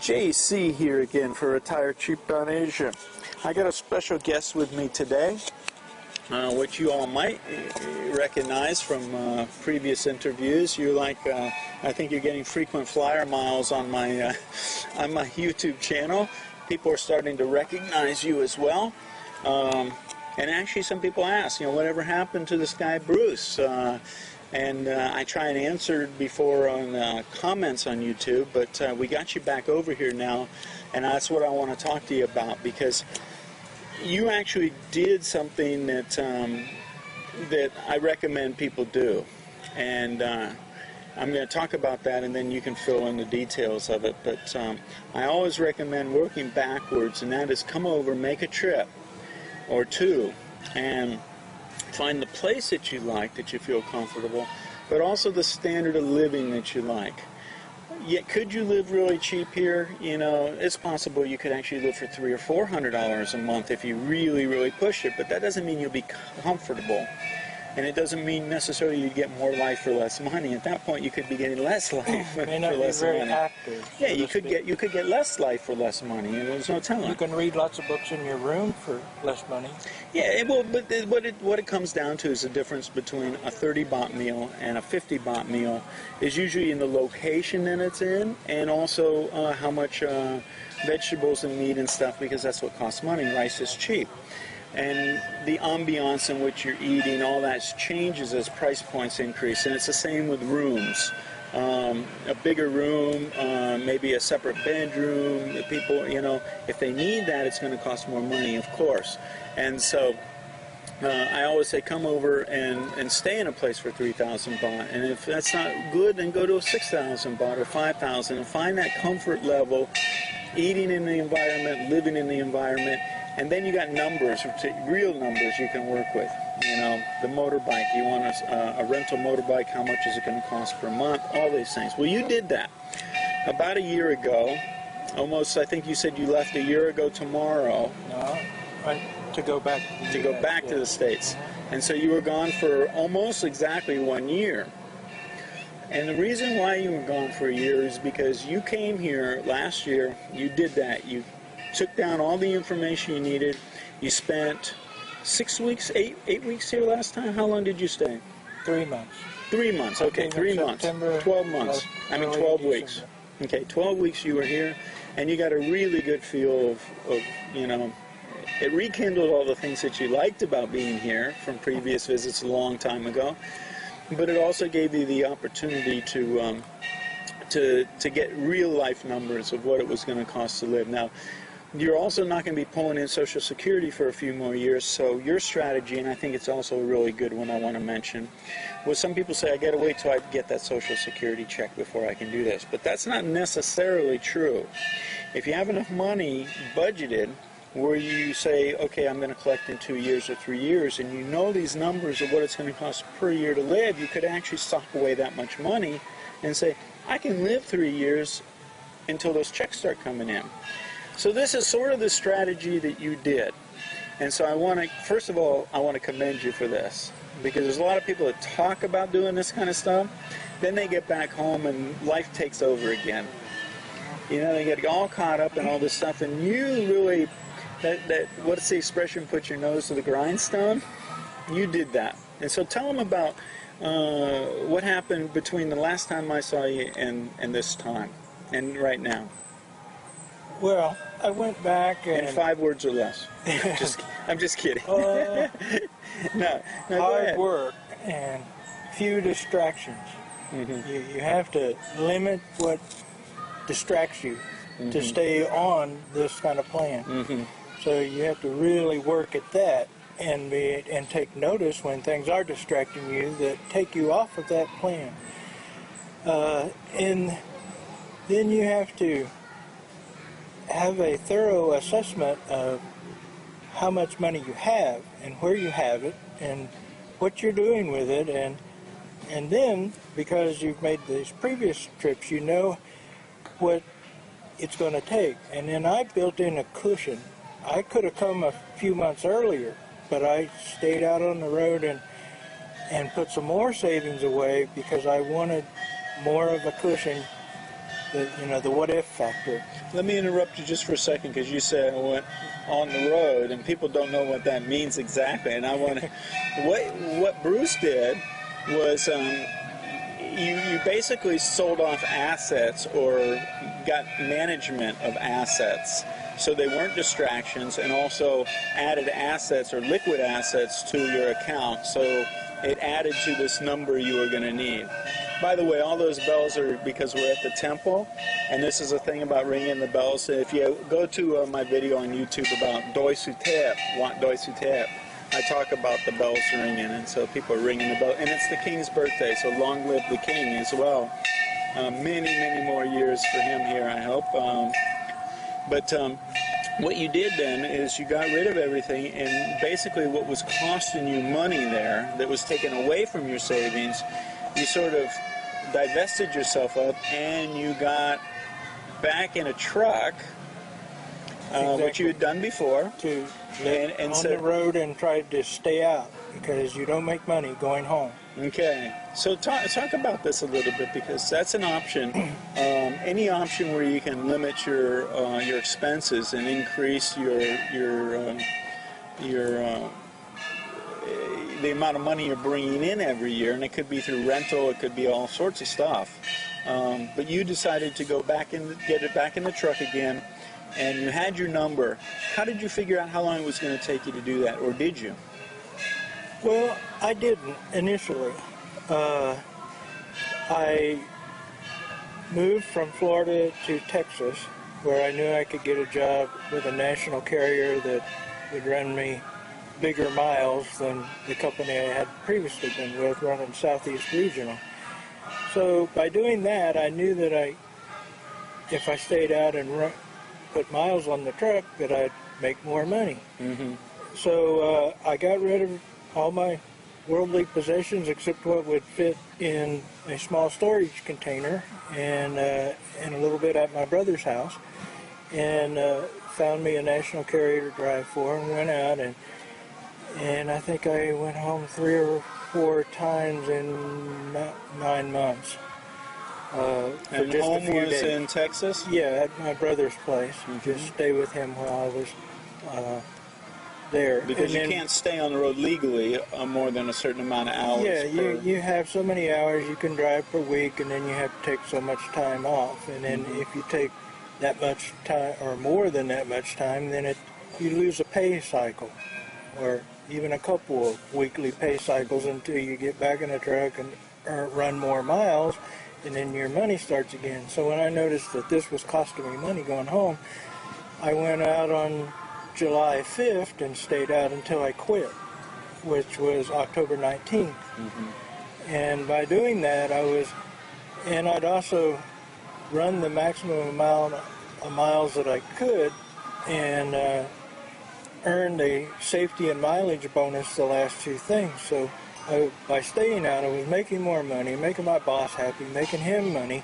JC here again for RetireCheap.Asia. I got a special guest with me today, which you all might recognize from previous interviews. You I think you're getting frequent flyer miles on my YouTube channel. People are starting to recognize you as well. And actually, some people ask, whatever happened to this guy Bruce? I try and answer before on comments on YouTube, but we got you back over here now, and that's what I want to talk to you about, because you actually did something that that I recommend people do, and I'm going to talk about that, and then you can fill in the details of it. But I always recommend working backwards, and that is come over, make a trip or two, and find the place that you like, that you feel comfortable, but also the standard of living that you like. Yet, could you live really cheap here? It's possible you could actually live for $300 or $400 a month if you really, really push it, but that doesn't mean you'll be comfortable. And it doesn't mean necessarily you get more life for less money. At that point, you could be getting less life for less money. Active, yeah, you could get less life for less money. There's no telling. You can read lots of books in your room for less money. Yeah, but what it comes down to is the difference between a 30-baht meal and a 50-baht meal is usually in the location that it's in, and also how much vegetables and meat and stuff, because that's what costs money. Rice is cheap. And the ambiance in which you're eating, all that changes as price points increase. And it's the same with rooms. A bigger room, maybe a separate bedroom. People, if they need that, it's going to cost more money, of course. And so I always say come over and stay in a place for 3,000 baht. And if that's not good, then go to a 6,000 baht or 5,000 and find that comfort level, eating in the environment, living in the environment. And then you got numbers, real numbers you can work with. The motorbike, you want a rental motorbike, how much is it going to cost per month, all these things. Well, you did that about a year ago, almost. I think you said you left a year ago tomorrow. No, to go back. To the States. And so you were gone for almost exactly 1 year. And the reason why you were gone for a year is because you came here last year, you did that, you took down all the information you needed. You spent 6 weeks, eight weeks here last time. How long did you stay? 3 months. 3 months. Okay, 3 months. 12 months. 12 weeks. Okay, 12 weeks you were here, and you got a really good feel of it rekindled all the things that you liked about being here from previous visits a long time ago. But it also gave you the opportunity to get real life numbers of what it was going to cost to live. Now, you're also not going to be pulling in Social Security for a few more years, so your strategy, and I think it's also a really good one I want to mention, was some people say, I got to wait till I get that Social Security check before I can do this. But that's not necessarily true. If you have enough money budgeted where you say, okay, I'm going to collect in 2 years or 3 years, and you know these numbers of what it's going to cost per year to live, you could actually sock away that much money and say, I can live 3 years until those checks start coming in. So this is sort of the strategy that you did. And so first of all, I want to commend you for this, because there's a lot of people that talk about doing this kind of stuff, then they get back home and life takes over again. They get all caught up in all this stuff, and you really, what's the expression, put your nose to the grindstone? You did that. And so tell them about what happened between the last time I saw you and this time, and right now. Well, I went back and... In 5 words or less. I'm just kidding. No, hard work and few distractions. Mm-hmm. You have to limit what distracts you to stay on this kind of plan. Mm-hmm. So you have to really work at that and take notice when things are distracting you that take you off of that plan. And then you have to have a thorough assessment of how much money you have and where you have it and what you're doing with it, and then, because you've made these previous trips, you know what it's going to take. And then I built in a cushion. I could have come a few months earlier, but I stayed out on the road and put some more savings away because I wanted more of a cushion the what if factor. Let me interrupt you just for a second, because you said I went on the road, and people don't know what that means exactly. And I want to, what Bruce did was you basically sold off assets or got management of assets, so they weren't distractions, and also added assets or liquid assets to your account, so it added to this number you were going to need. By the way, all those bells are because we're at the temple, and this is a thing about ringing the bells. If you go to my video on YouTube about Doi Suteap, I talk about the bells ringing, and so people are ringing the bell. And it's the king's birthday, so long live the king as well. Many, many more years for him here, I hope. What you did then is you got rid of everything, and basically what was costing you money there that was taken away from your savings, you sort of divested yourself of, and you got back in a truck, which you had done before, to live on the road and tried to stay out, because you don't make money going home. Okay, so talk about this a little bit, because that's an option. Any option where you can limit your expenses and increase the amount of money you're bringing in every year, and it could be through rental, it could be all sorts of stuff. But you decided to go back and get it back in the truck again, and you had your number. How did you figure out how long it was going to take you to do that, or did you? Well, I didn't initially. I moved from Florida to Texas, where I knew I could get a job with a national carrier that would run me bigger miles than the company I had previously been with, running Southeast Regional. So by doing that, I knew that if I stayed out and put miles on the truck, that I'd make more money. Mm-hmm. So I got rid of all my worldly possessions except what would fit in a small storage container, and a little bit at my brother's house, and found me a national carrier to drive for, and went out, and I think I went home 3 or 4 times in 9 months. And just home a few was days. in Texas? Yeah, at my brother's place. Mm-hmm. Just stay with him while I was there. Because you can't stay on the road legally more than a certain amount of hours. Yeah, you have so many hours you can drive per week, and then you have to take so much time off. And then if you take that much time, or more than that much time, then you lose a pay cycle, or even a couple of weekly pay cycles until you get back in the truck and run more miles, and then your money starts again. So when I noticed that this was costing me money going home, I went out on July 5th and stayed out until I quit, which was October 19th. Mm-hmm. And by doing that, I'd also run the maximum amount of miles that I could, and earned a safety and mileage bonus the last 2 things. So by staying out, I was making more money, making my boss happy, making him money,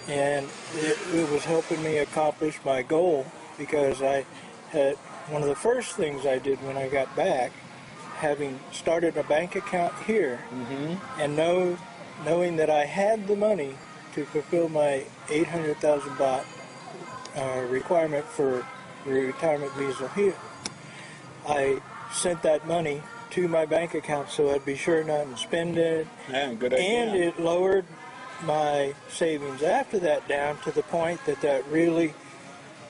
and it was helping me accomplish my goal, because I had one of the first things I did when I got back, having started a bank account here, mm-hmm. and knowing that I had the money to fulfill my 800,000 baht requirement for the retirement visa here, I sent that money to my bank account so I'd be sure not to spend it. Yeah, good idea. And it lowered my savings after that down to the point that really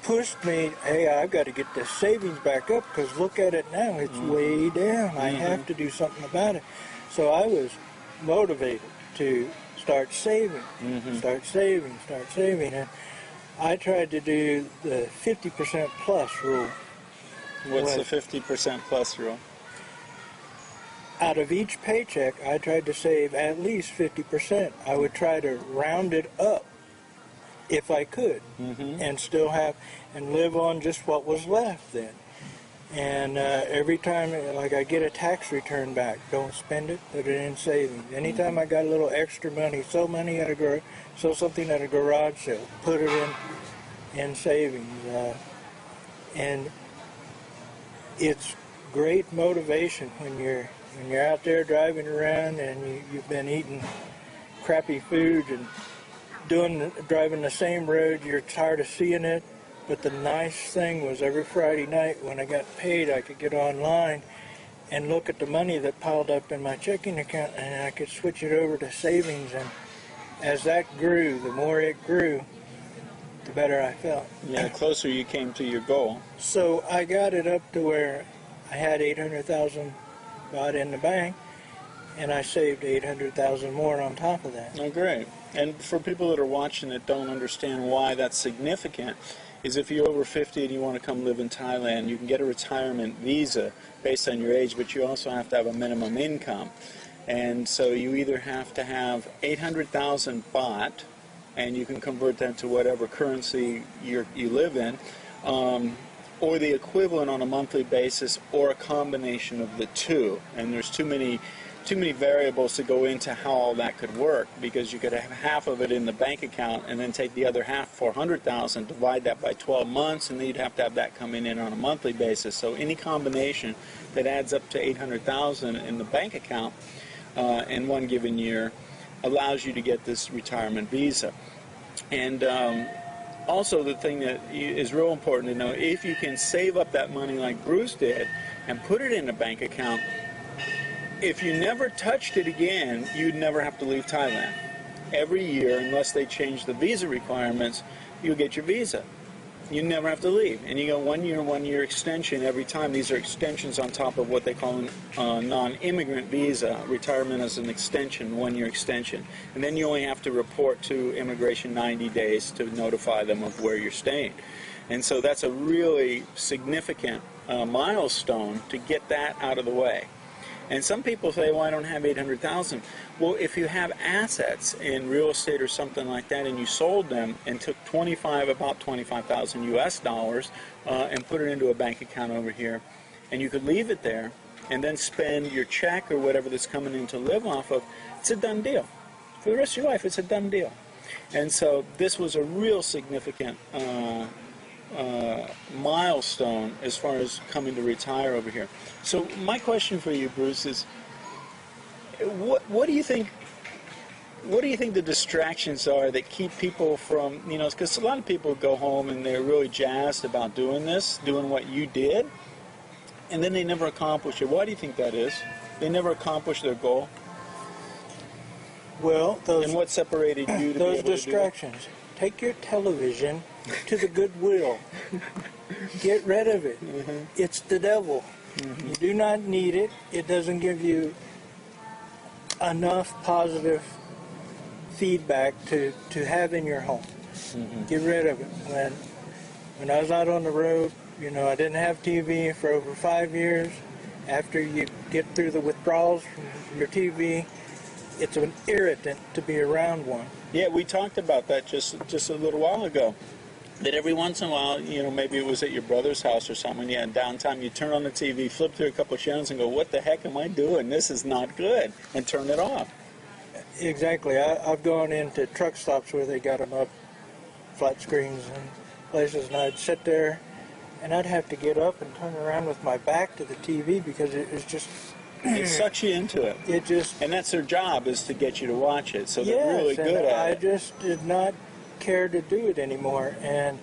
pushed me, hey, I've got to get this savings back up, because look at it now, it's way down. I have to do something about it. So I was motivated to start saving, start saving. And I tried to do the 50% plus rule. What's the 50% plus rule? Out of each paycheck, I tried to save at least 50%. I would try to round it up if I could, and still and live on just what was left then. And every time, like, I get a tax return back, don't spend it, put it in savings. Anytime I got a little extra money, sell something at a garage sale, put it in savings. And it's great motivation when you're out there driving around and you've been eating crappy food and driving the same road, you're tired of seeing it. But the nice thing was every Friday night when I got paid, I could get online and look at the money that piled up in my checking account, and I could switch it over to savings. And as that grew, the more it grew, the better I felt. Yeah, the closer you came to your goal. So I got it up to where I had $800,000 bought in the bank, and I saved $800,000 more on top of that. Oh, great. And for people that are watching that don't understand why that's significant, is if you're over 50 and you want to come live in Thailand, you can get a retirement visa based on your age, but you also have to have a minimum income. And so you either have to have 800,000 baht, and you can convert that to whatever currency you live in, or the equivalent on a monthly basis, or a combination of the two. And there's too many variables to go into how all that could work, because you could have half of it in the bank account and then take the other half, 400,000, divide that by 12 months, and then you'd have to have that coming in on a monthly basis. So any combination that adds up to 800,000 in the bank account in one given year allows you to get this retirement visa. And also the thing that is real important to know, if you can save up that money like Bruce did and put it in a bank account, if you never touched it again, you'd never have to leave Thailand. Every year, unless they change the visa requirements, you'll get your visa. You never have to leave. And you get 1 year extension every time. These are extensions on top of what they call a non-immigrant visa. Retirement is an extension, 1 year extension. And then you only have to report to immigration 90 days to notify them of where you're staying. And so that's a really significant milestone to get that out of the way. And some people say, well, I don't have 800,000. Well, if you have assets in real estate or something like that, and you sold them and took about 25,000 US dollars and put it into a bank account over here, and you could leave it there and then spend your check or whatever that's coming in to live off of, it's a done deal. For the rest of your life, it's a done deal. And so this was a real significant milestone as far as coming to retire over here. So my question for you, Bruce, is what do you think? What do you think the distractions are that keep people from, because a lot of people go home and they're really jazzed about doing this, doing what you did, and then they never accomplish it. Why do you think that is? They never accomplish their goal. Well, and what separated you to those be able distractions. To do it? Take your television to the Goodwill. Get rid of it. Mm-hmm. It's the devil. Mm-hmm. You do not need it. It doesn't give you enough positive feedback to have in your home. Mm-hmm. Get rid of it. When I was out on the road, I didn't have TV for over 5 years. After you get through the withdrawals from your TV, it's an irritant to be around one. Yeah, we talked about that just a little while ago. That every once in a while, maybe it was at your brother's house or something, when you had downtime, you turn on the TV, flip through a couple of channels and go, what the heck am I doing? This is not good, and turn it off. Exactly. I've gone into truck stops where they got them up, flat screens and places, and I'd sit there and I'd have to get up and turn around with my back to the TV because it was just... It sucks you into it. And that's their job, is to get you to watch it. So they're really good at it. I just did not care to do it anymore. And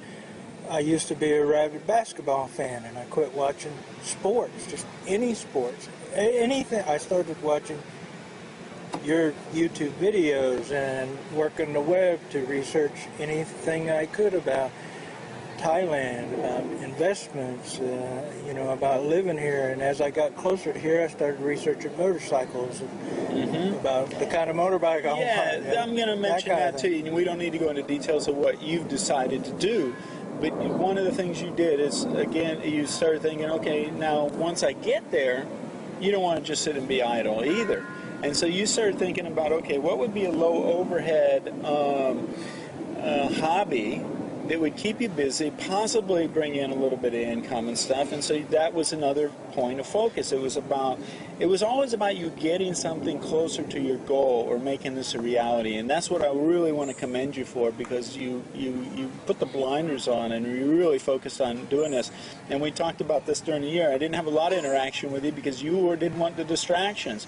I used to be a rabid basketball fan, and I quit watching sports, just any sports, anything. I started watching your YouTube videos and working the web to research anything I could about Thailand, about investments, about living here. And as I got closer to here, I started researching motorcycles, and about the kind of motorbike I want. Yeah, I'm going to mention that to you. And we don't need to go into details of what you've decided to do. But one of the things you did is, again, you started thinking, okay, now once I get there, you don't want to just sit and be idle either. And so you started thinking about, okay, what would be a low overhead hobby that would keep you busy, possibly bring in a little bit of income and stuff. And so that was another point of focus. It was always about you getting something closer to your goal or making this a reality. And that's what I really want to commend you for, because you put the blinders on and you really focused on doing this. And we talked about this during the year. I didn't have a lot of interaction with you because you didn't want the distractions.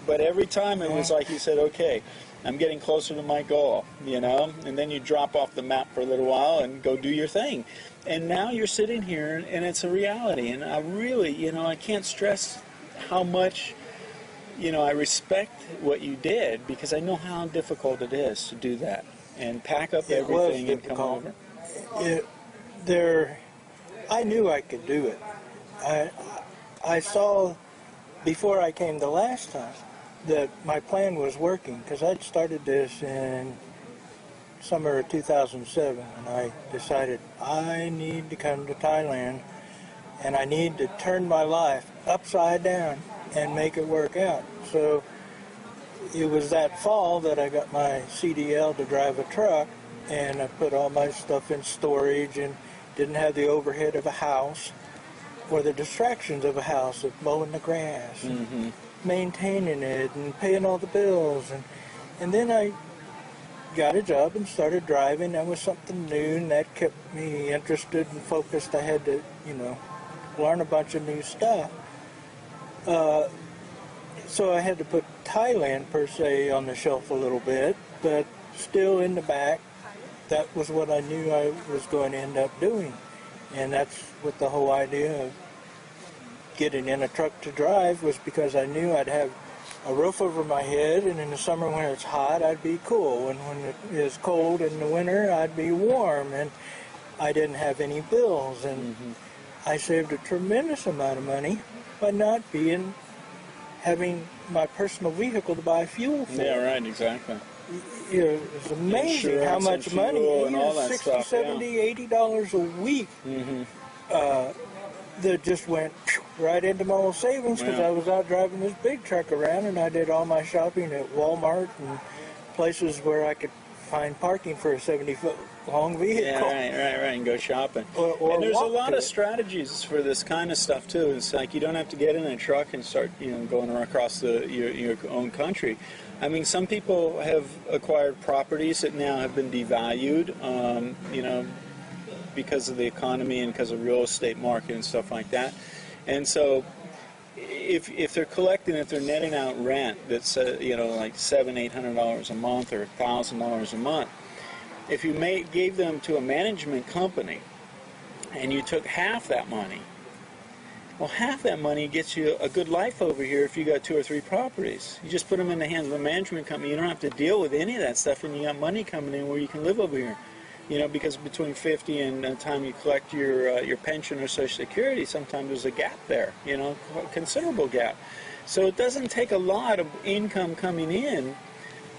But every time it was like you said, okay, I'm getting closer to my goal, you know, and then you drop off the map for a little while and go do your thing. And now you're sitting here and it's a reality. And I really, you know, I can't stress how much, you know, I respect what you did, because I know how difficult it is to do that and pack up everything and come over. I knew I could do it. I saw before I came the last time that my plan was working, because I'd started this in summer of 2007, and I decided I need to come to Thailand and I need to turn my life upside down and make it work out. So it was that fall that I got my CDL to drive a truck, and I put all my stuff in storage and didn't have the overhead of a house or the distractions of a house, of mowing the grass and maintaining it and paying all the bills. And then I got a job and started driving. That was something new, and that kept me interested and focused. I had to, you know, learn a bunch of new stuff. So I had to put Thailand, per se, on the shelf a little bit, but still in the back, that was what I knew I was going to end up doing. And that's what the whole idea of getting in a truck to drive was, because I knew I'd have a roof over my head, and in the summer when it's hot, I'd be cool. And when it is cold in the winter, I'd be warm. And I didn't have any bills. And I saved a tremendous amount of money by not having my personal vehicle to buy fuel for. Yeah, right, exactly. You know, it's amazing Insurance how much and money, fuel and all that 60, stuff, $70, $80 a week that just went right into my old savings, because I was out driving this big truck around, and I did all my shopping at Walmart and places where I could find parking for a 70-foot long vehicle. Yeah, right, and go shopping. Or and there's a walk lot to of it. strategies for this kind of stuff too. It's like you don't have to get in a truck and start, you know, going across your own country. I mean, some people have acquired properties that now have been devalued, you know, because of the economy and because of real estate market and stuff like that. And so, if they're collecting, if they're netting out rent that's you know, like $700-800 a month or $1,000 a month, if you gave them to a management company and you took half that money, well, half that money gets you a good life over here if you got 2 or 3 properties. You just put them in the hands of a management company. You don't have to deal with any of that stuff, and you got money coming in where you can live over here. You know, because between 50 and the time you collect your pension or Social Security, sometimes there's a gap there, you know, a considerable gap. So it doesn't take a lot of income coming in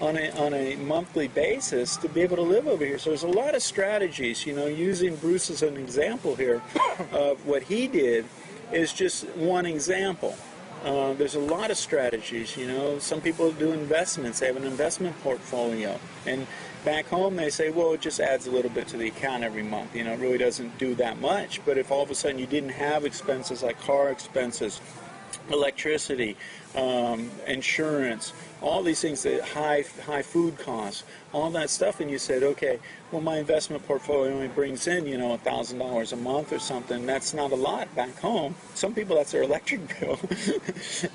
on a monthly basis to be able to live over here. So there's a lot of strategies, you know, using Bruce as an example here of what he did is just one example. There's a lot of strategies, you know. Some people do investments. They have an investment portfolio. And back home they say, well, it just adds a little bit to the account every month. You know, it really doesn't do that much. But if all of a sudden you didn't have expenses like car expenses, electricity, insurance, all these things, that high food costs, all that stuff, and you said, okay, well, my investment portfolio only brings in, you know, $1,000 a month or something. That's not a lot back home. Some people, that's their electric bill.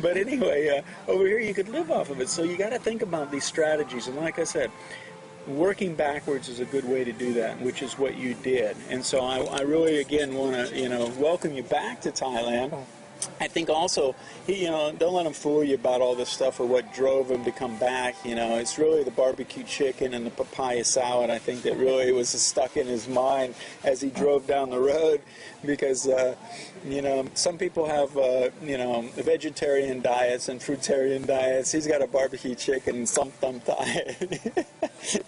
But anyway, over here you could live off of it. So you got to think about these strategies. And like I said, working backwards is a good way to do that, which is what you did. And so I really, again, want to, you know, welcome you back to Thailand. I think also, you know, don't let him fool you about all this stuff or what drove him to come back. You know, it's really the barbecue chicken and the papaya salad, I think, that really was stuck in his mind as he drove down the road, because, you know, some people have, you know, vegetarian diets and fruitarian diets. He's got a barbecue chicken and some diet.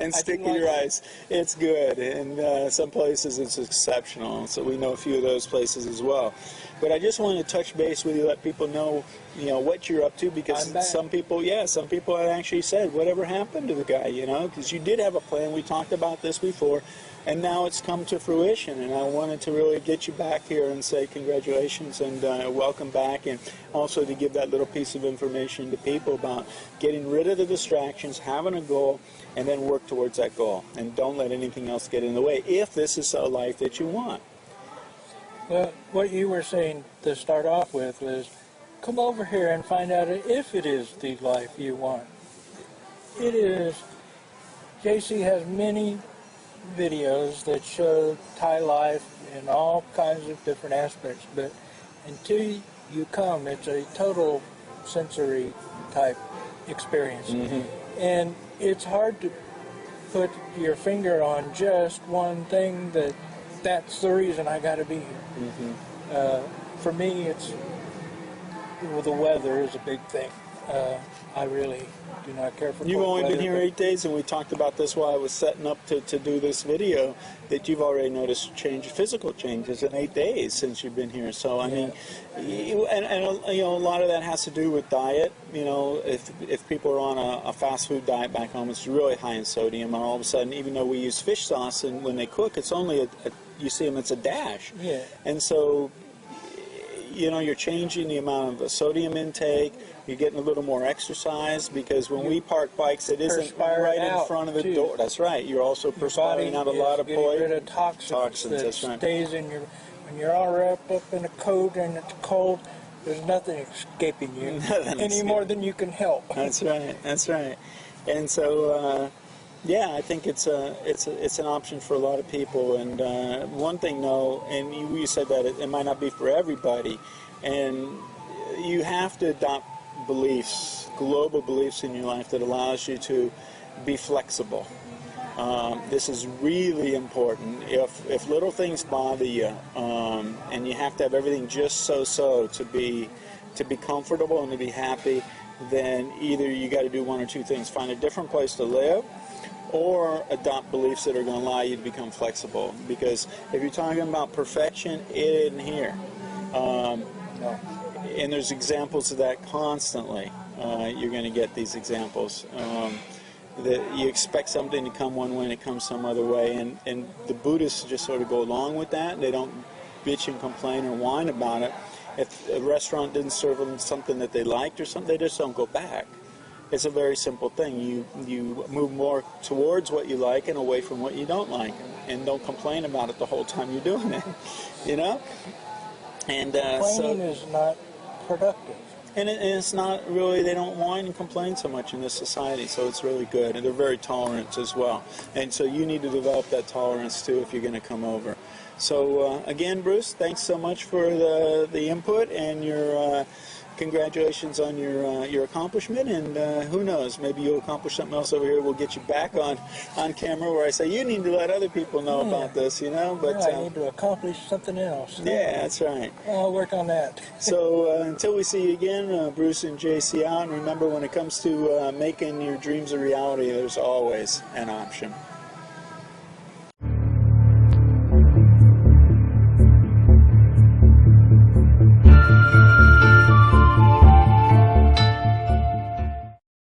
And sticky rice. It's good. And some places it's exceptional. So we know a few of those places as well. But I just wanted to touch base with you, let people know, you know, what you're up to, because some people had actually said, whatever happened to the guy, you know, because you did have a plan. We talked about this before, and now it's come to fruition. And I wanted to really get you back here and say congratulations and welcome back, and also to give that little piece of information to people about getting rid of the distractions, having a goal, and then work towards that goal. And don't let anything else get in the way if this is a life that you want. Well, what you were saying to start off with was come over here and find out if it is the life you want. It is. JC has many videos that show Thai life in all kinds of different aspects, but until you come, it's a total sensory type experience. And it's hard to put your finger on just one thing that's the reason I got to be here. For me, it's the weather is a big thing. I really do not care for You've only weather, been here 8 days, and we talked about this while I was setting up to do this video, that you've already noticed physical changes in 8 days since you've been here. So, I mean, and a lot of that has to do with diet. If people are on a fast food diet back home, it's really high in sodium, and all of a sudden, even though we use fish sauce, and when they cook, it's only you see them, it's a dash. Yeah. And so, you're changing the amount of sodium intake. You're getting a little more exercise, because when we park bikes, it isn't right in front of the door. That's right. You're also perspiring out a lot of poison. Rid of toxins that that's right. stays in your. When you're all wrapped up in a coat and it's cold, there's nothing escaping you any more than you can help. That's right. That's right. And so, yeah, I think it's an option for a lot of people. And one thing, though, and you said that it might not be for everybody, and you have to adopt beliefs, global beliefs in your life that allows you to be flexible. This is really important. If little things bother you, and you have to have everything just so to be comfortable and to be happy, then either you got to do one or two things: find a different place to live, or adopt beliefs that are going to allow you to become flexible. Because if you're talking about perfection, it isn't here. And there's examples of that constantly. You're going to get these examples. That you expect something to come one way and it comes some other way. And the Buddhists just sort of go along with that. They don't bitch and complain or whine about it. If a restaurant didn't serve them something that they liked or something, they just don't go back. It's a very simple thing. You move more towards what you like and away from what you don't like. And don't complain about it the whole time you're doing it. And Complaining is not productive. And it's not really, they don't whine and complain so much in this society, so it's really good. And they're very tolerant as well. And so you need to develop that tolerance too if you're going to come over. So again, Bruce, thanks so much for the input and your congratulations on your accomplishment. And who knows, maybe you'll accomplish something else over here. We'll get you back on camera where I say you need to let other people know about this, But I need to accomplish something else. Yeah, that's right. I'll work on that. So until we see you again, Bruce and JC out. And remember, when it comes to making your dreams a reality, there's always an option.